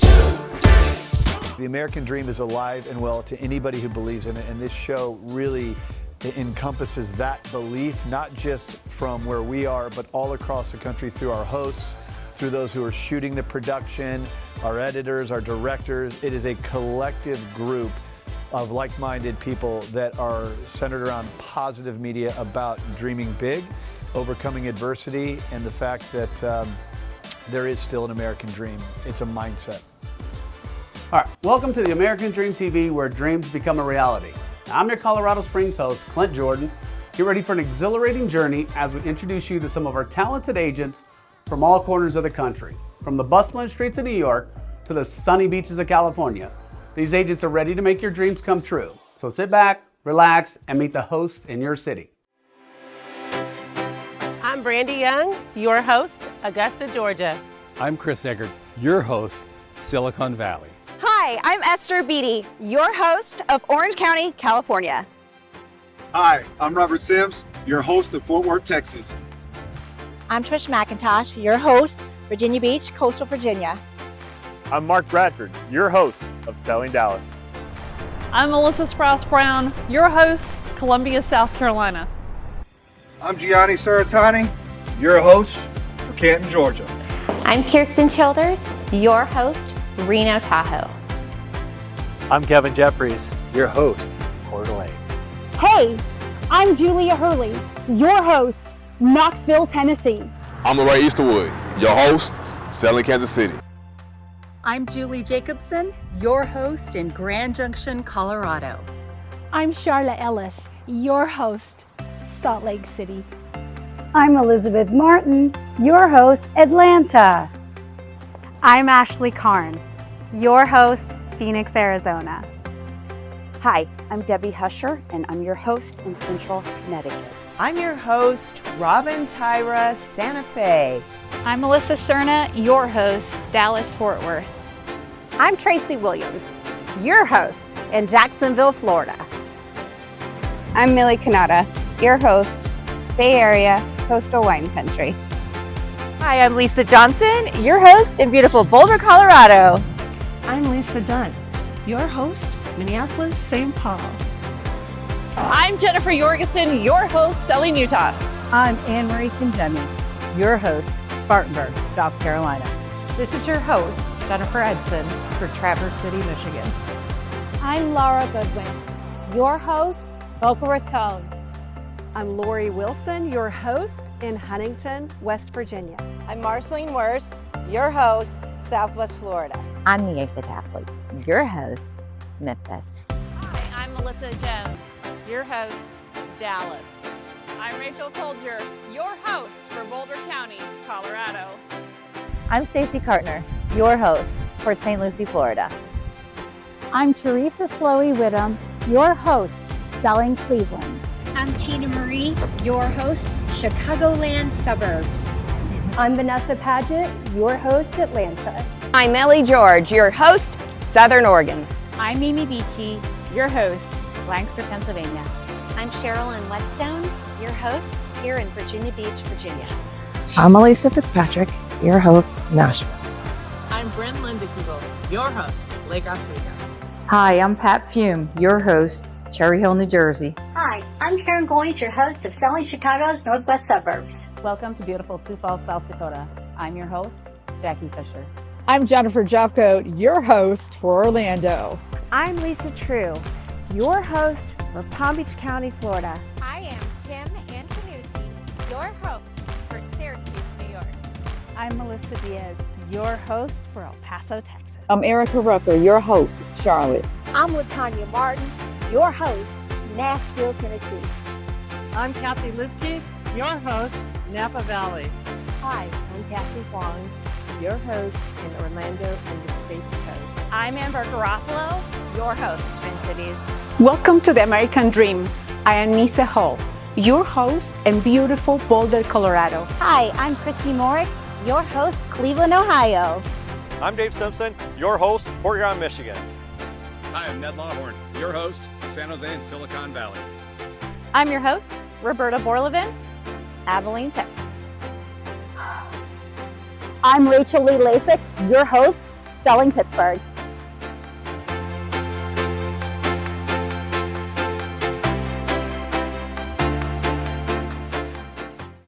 The American dream is alive and well to anybody who believes in it, and this show really encompasses that belief, not just from where we are, but all across the country through our hosts, through those who are shooting the production, our editors, our directors. It is a collective group of like-minded people that are centered around positive media about dreaming big, overcoming adversity, and the fact that there is still an American dream. It's a mindset. All right, welcome to the American Dream TV, where dreams become a reality. I'm your Colorado Springs host, Clint Jordan. Get ready for an exhilarating journey as we introduce you to some of our talented agents from all corners of the country, from the bustling streets of New York to the sunny beaches of California. These agents are ready to make your dreams come true. So sit back, relax, and meet the hosts in your city. I'm Brandy Young, your host, Augusta, Georgia. I'm Chris Eggert, your host, Silicon Valley. Hi, I'm Esther Beatty, your host of Orange County, California. Hi, I'm Robert Sims, your host of Fort Worth, Texas. I'm Trish McIntosh, your host, Virginia Beach, Coastal Virginia. I'm Mark Bradford, your host of Selling Dallas. I'm Melissa Sprouse-Brown, your host, Columbia, South Carolina. I'm Gianni Saratani, your host for Canton, Georgia. I'm Kirsten Childers, your host, Reno, Tahoe. I'm Kevin Jeffries, your host, Coeur d'Alene. Hey, I'm Julia Hurley, your host, Knoxville, Tennessee. I'm Ray Easterwood, your host, Selling Kansas City. I'm Julie Jacobson, your host in Grand Junction, Colorado. I'm Charlotte Ellis, your host, Salt Lake City. I'm Elizabeth Martin, your host, Atlanta. I'm Ashley Karn, your host, Phoenix, Arizona. Hi, I'm Debbie Husher, and I'm your host in Central Connecticut. I'm your host, Robin Tyra, Santa Fe. I'm Melissa Cerna, your host, Dallas-Fort Worth. I'm Tracy Williams, your host in Jacksonville, Florida. I'm Millie Canada, your host, Bay Area, Coastal Wine Country. Hi, I'm Lisa Johnson, your host in beautiful Boulder, Colorado. I'm Lisa Dunn, your host, Minneapolis, St. Paul. I'm Jennifer Jorgensen, your host, Selling, Utah. I'm Anne-Marie Condemi, your host, Spartanburg, South Carolina. This is your host, Jennifer Edson, for Traverse City, Michigan. I'm Laura Goodwin, your host, Boca Raton. I'm Lori Wilson, your host in Huntington, West Virginia. I'm Marceline Wurst, your host, Southwest Florida. I'm the Aphid Athlete, your host, Memphis. Hi, I'm Melissa Jones, your host, Dallas. I'm Rachel Folger, your host for Boulder County, Colorado. I'm Stacy Kartner, your host, Port St. Lucie, Florida. I'm Teresa Slowey Whittam, your host, Selling Cleveland. I'm Tina Marie, your host, Chicagoland Suburbs. I'm Vanessa Paget, your host, Atlanta. I'm Ellie George, your host, Southern Oregon. I'm Mimi Beachy, your host, Lancaster, Pennsylvania. I'm Sherilyn Whetstone, your host here in Virginia Beach, Virginia. I'm Elisa Fitzpatrick, your host, Nashville. I'm Bryn Lindekiegel, your host, Lake Oswego. Hi, I'm Pat Fume, your host, Cherry Hill, New Jersey. Hi, I'm Karen Goins, your host of Selling Chicago's Northwest Suburbs. Welcome to beautiful Sioux Falls, South Dakota. I'm your host, Jackie Fisher. I'm Jennifer Jeffcoat, your host for Orlando. I'm Lisa True, your host for Palm Beach County, Florida. I am Kim Antonucci, your host for Syracuse, New York. I'm Melissa Diaz, your host for El Paso, Texas. I'm Erica Rucker, your host, Charlotte. I'm LaTanya Martin, your host, Nashville, Tennessee. I'm Kathy Lupke, your host, Napa Valley. Hi, I'm Kathy Huang, your host in Orlando and the Space Coast. I'm Amber Garofalo, your host, Twin Cities. Welcome to the American Dream. I am Nisa Hall, your host in beautiful Boulder, Colorado. Hi, I'm Christy Morick, your host, Cleveland, Ohio. I'm Dave Simpson, your host, Port Huron, Michigan. Hi, I'm Ned Lawhorn, your host, San Jose and Silicon Valley. I'm your host, Roberta Borlevin, Abilene, Texas. I'm Rachel Lee Lasik, your host, selling Pittsburgh.